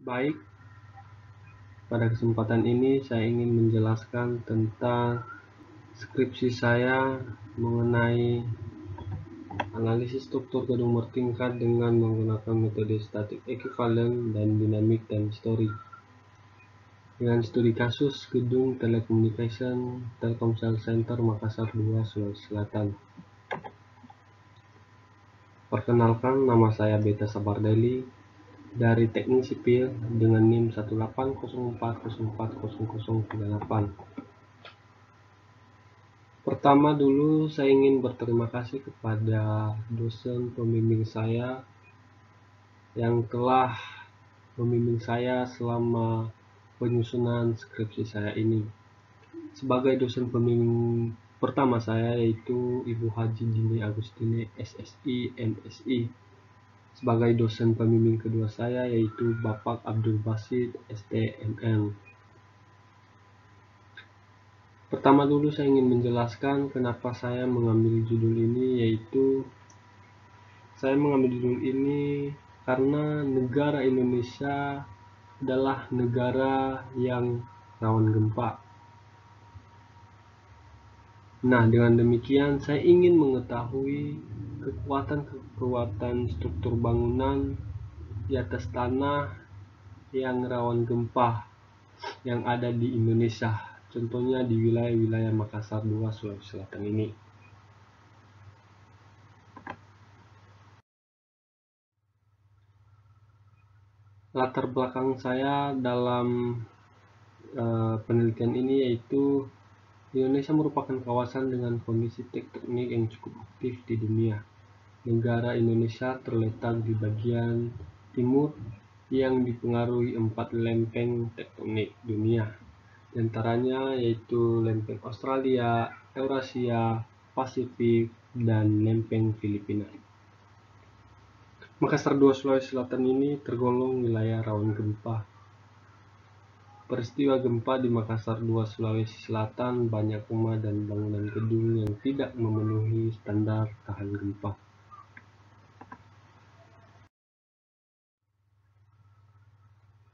Baik, pada kesempatan ini saya ingin menjelaskan tentang skripsi saya mengenai analisis struktur gedung bertingkat dengan menggunakan metode statik ekuivalen dan dinamik time story. Dengan studi kasus gedung Telecommunication Telkomsel Center Makassar 2, Sulawesi Selatan. Perkenalkan, nama saya Beta Sabardeli dari Teknik Sipil dengan NIM 18040400038. Pertama dulu saya ingin berterima kasih kepada dosen pembimbing saya yang telah membimbing saya selama penyusunan skripsi saya ini. Sebagai dosen pembimbing pertama saya yaitu Ibu Haji Dini Agustine SSI MSI. Sebagai dosen pembimbing kedua saya yaitu Bapak Abdul Basit STMM. Pertama dulu saya ingin menjelaskan kenapa saya mengambil judul ini, yaitu saya mengambil judul ini karena negara Indonesia adalah negara yang rawan gempa. Nah, dengan demikian saya ingin mengetahui kekuatan struktur bangunan di atas tanah yang rawan gempa yang ada di Indonesia, contohnya di wilayah-wilayah Makassar 2, Sulawesi Selatan ini. Latar belakang saya dalam penelitian ini yaitu Indonesia merupakan kawasan dengan kondisi tektonik yang cukup aktif di dunia. Negara Indonesia terletak di bagian timur yang dipengaruhi 4 lempeng tektonik dunia, di antaranya yaitu lempeng Australia, Eurasia, Pasifik, dan lempeng Filipina. Makassar 2, Sulawesi Selatan ini tergolong wilayah rawan gempa. Peristiwa gempa di Makassar 2, Sulawesi Selatan banyak rumah dan bangunan gedung yang tidak memenuhi standar tahan gempa.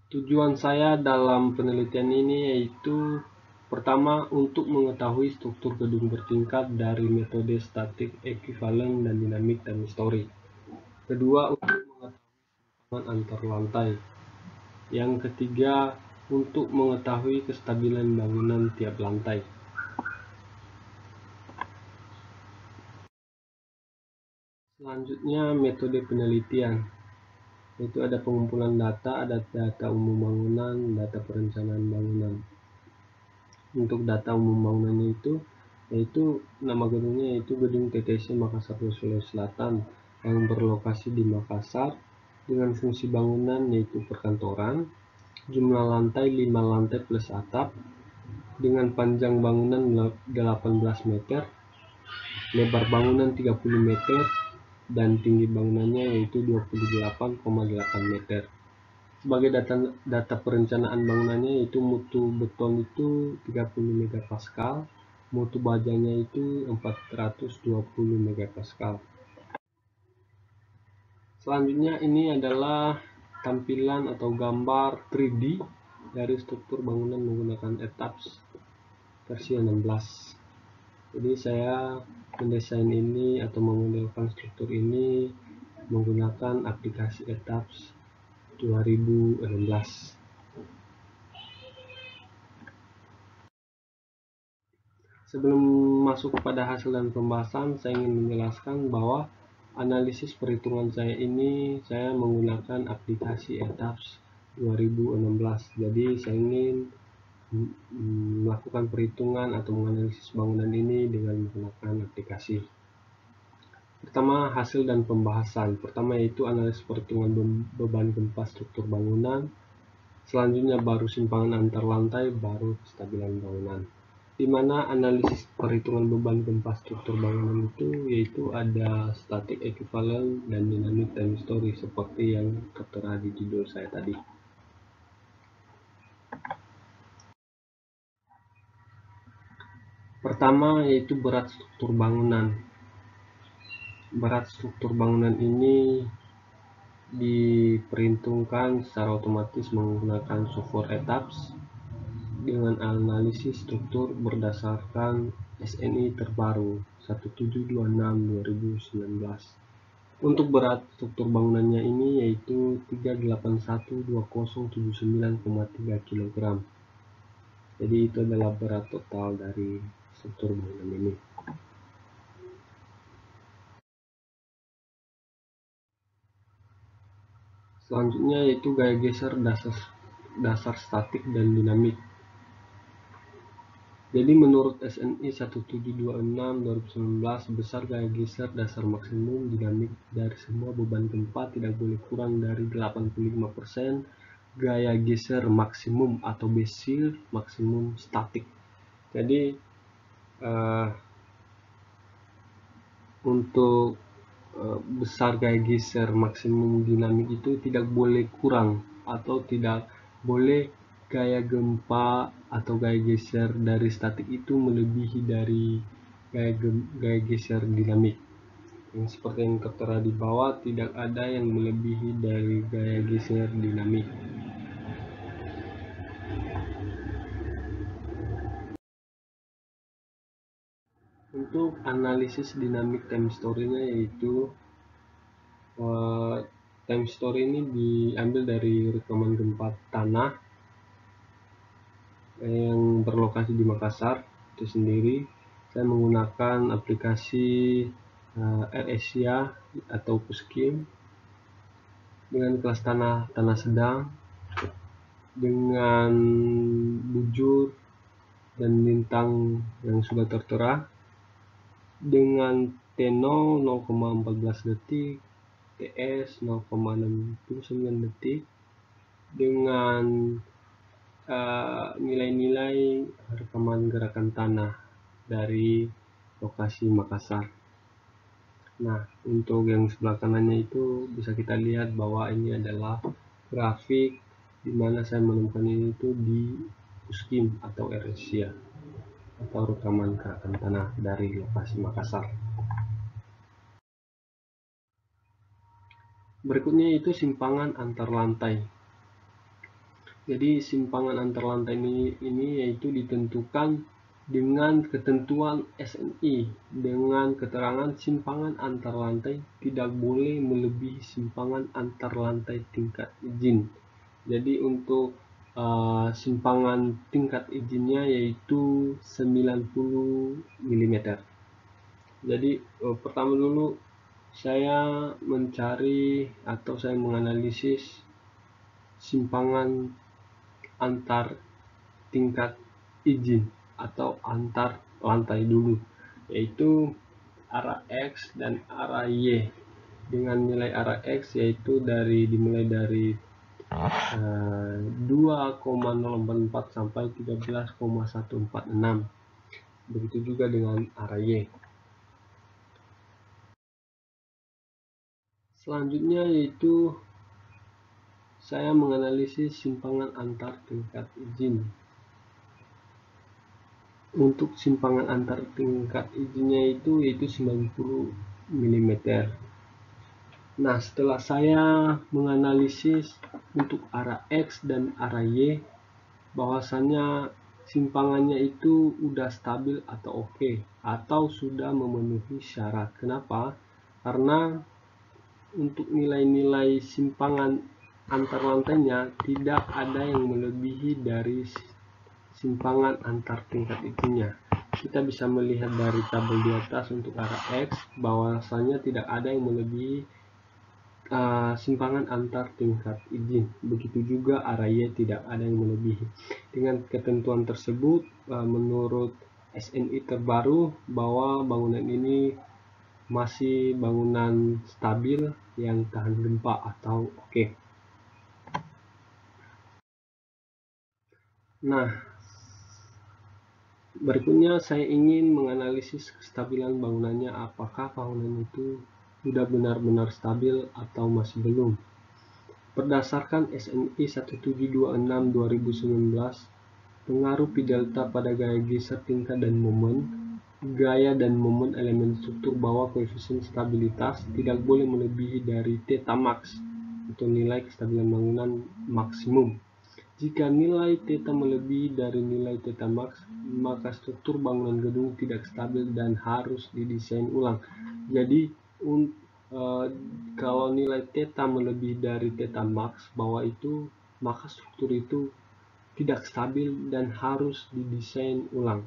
Tujuan saya dalam penelitian ini yaitu pertama, untuk mengetahui struktur gedung bertingkat dari metode statik ekuivalen dan dinamik time story. Kedua, untuk mengetahui simpangan antar lantai. Yang ketiga, untuk mengetahui kestabilan bangunan tiap lantai. Selanjutnya, metode penelitian. Itu ada pengumpulan data, ada data umum bangunan, data perencanaan bangunan. Untuk data umum bangunannya itu yaitu nama gedungnya yaitu Gedung TTC Makassar, Sulawesi Selatan yang berlokasi di Makassar dengan fungsi bangunan yaitu perkantoran, jumlah lantai 5 lantai plus atap dengan panjang bangunan 18 meter, lebar bangunan 30 meter, dan tinggi bangunannya yaitu 28,8 meter. Sebagai data perencanaan bangunannya yaitu mutu beton itu 30 megapascal, mutu bajanya itu 420 megapascal. Selanjutnya ini adalah tampilan atau gambar 3D dari struktur bangunan menggunakan ETABS versi 16. Jadi saya mendesain ini atau memodelkan struktur ini menggunakan aplikasi ETABS 2016. Sebelum masuk kepada hasil dan pembahasan, saya ingin menjelaskan bahwa analisis perhitungan saya ini saya menggunakan aplikasi ETABS 2016. Jadi saya ingin melakukan perhitungan atau menganalisis bangunan ini dengan menggunakan aplikasi. Pertama, hasil dan pembahasan. Pertama yaitu analisis perhitungan beban gempa struktur bangunan. Selanjutnya baru simpangan antar lantai, baru kestabilan bangunan. Di mana analisis perhitungan beban gempa struktur bangunan itu yaitu ada static equivalent dan dynamic time story seperti yang tertera di judul saya tadi. Pertama yaitu berat struktur bangunan. Berat struktur bangunan ini diperhitungkan secara otomatis menggunakan software ETABS dengan analisis struktur berdasarkan SNI terbaru 1726/2019. Untuk berat struktur bangunannya ini yaitu 3812079,3 kg. Jadi itu adalah berat total dari struktur bangunan ini. Selanjutnya yaitu gaya geser dasar statik dan dinamik. Jadi menurut SNI 1726/2019, besar gaya geser dasar maksimum dinamik dari semua beban gempa tidak boleh kurang dari 85% gaya geser maksimum atau Bezier maksimum statik. Jadi untuk besar gaya geser maksimum dinamik itu tidak boleh kurang atau tidak boleh gaya gempa atau gaya geser dari statik itu melebihi dari gaya geser dinamik. Yang seperti yang tertera di bawah, tidak ada yang melebihi dari gaya geser dinamik. Untuk analisis dinamik time story-nya yaitu time story ini diambil dari rekaman gempa tanah yang berlokasi di Makassar itu sendiri. Saya menggunakan aplikasi AirAsia atau Puskim dengan kelas tanah sedang, dengan bujur dan lintang yang sudah tertera, dengan T0 0,14 detik, TS 0,69 detik, dengan nilai-nilai rekaman gerakan tanah dari lokasi Makassar. Nah, untuk yang sebelah kanannya itu bisa kita lihat bahwa ini adalah grafik di mana saya menemukan ini itu di Puskim atau AirAsia atau rekaman gerakan tanah dari lokasi Makassar. Berikutnya itu simpangan antar lantai. Jadi simpangan antar lantai ini yaitu ditentukan dengan ketentuan SNI dengan keterangan simpangan antar lantai tidak boleh melebihi simpangan antar lantai tingkat izin. Jadi untuk simpangan tingkat izinnya yaitu 90 mm. Jadi pertama dulu saya mencari atau saya menganalisis simpangan antar tingkat izin atau antar lantai dulu, yaitu arah X dan arah Y. Dengan nilai arah X yaitu dimulai dari 2,044 sampai 13,146. Begitu juga dengan arah Y. Selanjutnya yaitu saya menganalisis simpangan antar tingkat izin. Untuk simpangan antar tingkat izinnya itu yaitu 90 mm. Nah, setelah saya menganalisis untuk arah X dan arah Y, bahwasannya simpangannya itu udah stabil atau oke, atau sudah memenuhi syarat. Kenapa? Karena untuk nilai-nilai simpangan antar lantainya tidak ada yang melebihi dari simpangan antar tingkat izinnya. Kita bisa melihat dari tabel di atas untuk arah X bahwasanya tidak ada yang melebihi simpangan antar tingkat izin. Begitu juga arah Y tidak ada yang melebihi. Dengan ketentuan tersebut, menurut SNI terbaru bahwa bangunan ini masih bangunan stabil yang tahan gempa atau oke. Nah, berikutnya saya ingin menganalisis kestabilan bangunannya, apakah bangunan itu sudah benar-benar stabil atau masih belum. Berdasarkan SNI 1726/2019, pengaruh P delta pada gaya geser tingkat dan momen, gaya dan momen elemen struktur bawah koefisien stabilitas tidak boleh melebihi dari theta max atau nilai kestabilan bangunan maksimum. Jika nilai θ melebihi dari nilai θ max, maka struktur bangunan gedung tidak stabil dan harus didesain ulang. Jadi kalau nilai θ melebihi dari θ max bawah itu, maka struktur itu tidak stabil dan harus didesain ulang.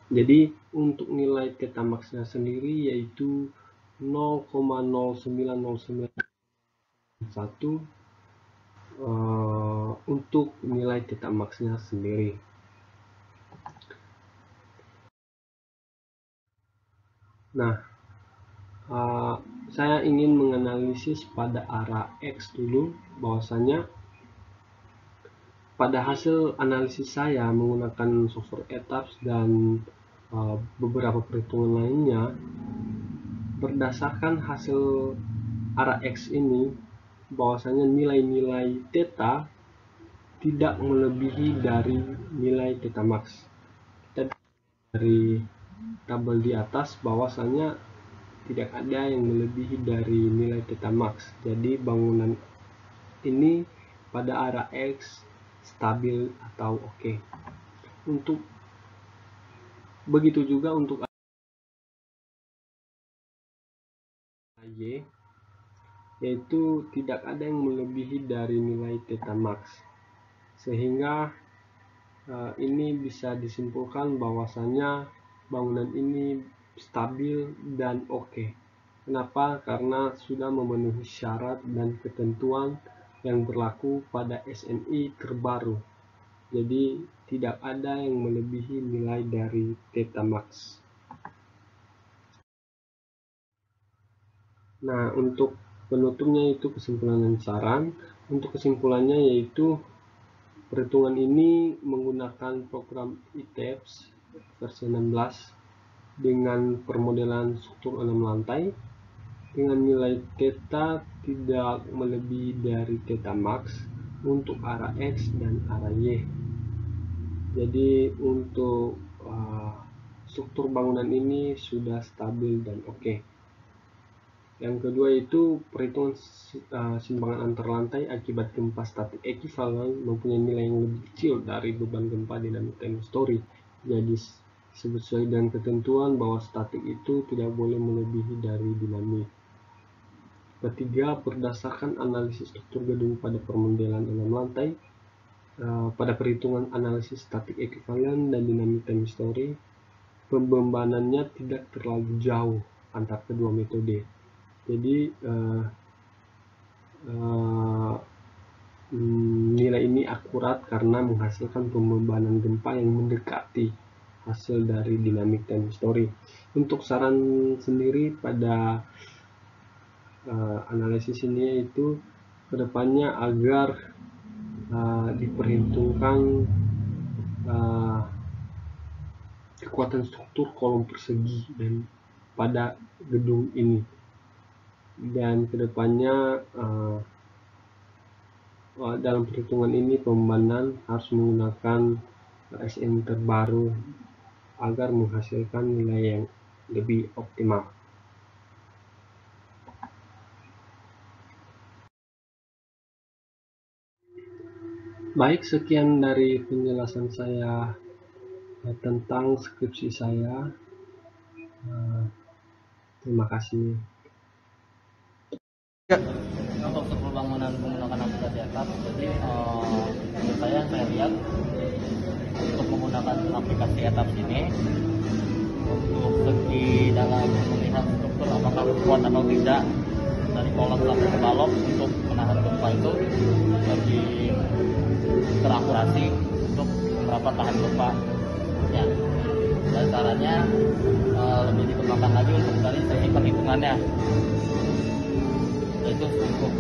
Jadi untuk nilai θ max-nya sendiri yaitu 0,09091 untuk nilai θ max-nya sendiri. Nah, saya ingin menganalisis pada arah X dulu, bahwasanya pada hasil analisis saya menggunakan software ETABS dan beberapa perhitungan lainnya, berdasarkan hasil arah X ini, bahwasanya nilai-nilai θ tidak melebihi dari nilai θ max. Kita dari tabel di atas bahwasanya tidak ada yang melebihi dari nilai θ max. Jadi bangunan ini pada arah X stabil atau oke. Untuk begitu juga untuk Y, yaitu tidak ada yang melebihi dari nilai θ max, sehingga ini bisa disimpulkan bahwasanya bangunan ini stabil dan oke. Kenapa? Karena sudah memenuhi syarat dan ketentuan yang berlaku pada SNI terbaru. Jadi tidak ada yang melebihi nilai dari θ max. Nah, untuk penutupnya itu kesimpulan dan saran. Untuk kesimpulannya yaitu perhitungan ini menggunakan program ETABS versi 16 dengan permodelan struktur 6 lantai dengan nilai θ tidak melebihi dari θ max untuk arah X dan arah Y. Jadi untuk struktur bangunan ini sudah stabil dan oke. Yang kedua itu perhitungan simpangan antar lantai akibat gempa statik ekuivalen mempunyai nilai yang lebih kecil dari beban gempa dinamik time story. Jadi sesuai dengan ketentuan bahwa statik itu tidak boleh melebihi dari dinamik. Ketiga, berdasarkan analisis struktur gedung pada permodelan 6 lantai, pada perhitungan analisis statik ekuivalen dan dinamik time story, pembebanannya tidak terlalu jauh antara kedua metode. Jadi nilai ini akurat karena menghasilkan pembebanan gempa yang mendekati hasil dari dinamik time story. Untuk saran sendiri pada analisis ini yaitu kedepannya agar diperhitungkan kekuatan struktur kolom persegi dan pada gedung ini, dan kedepannya dalam perhitungan ini pembebanan harus menggunakan SN terbaru agar menghasilkan nilai yang lebih optimal. Baik, sekian dari penjelasan saya tentang skripsi saya. Terima kasih. Untuk struktur bangunan menggunakan aplikasi ETABS, jadi menurut saya lihat untuk menggunakan aplikasi ETABS ini, untuk segi dalam melihat struktur apakah kuat atau tidak dari kolom sampai ke balok untuk menahan gempa itu lebih terakurasi untuk berapa tahan gempa ya. Dan caranya lebih dikembangkan lagi untuk dari segi perhitungannya, itu cukup.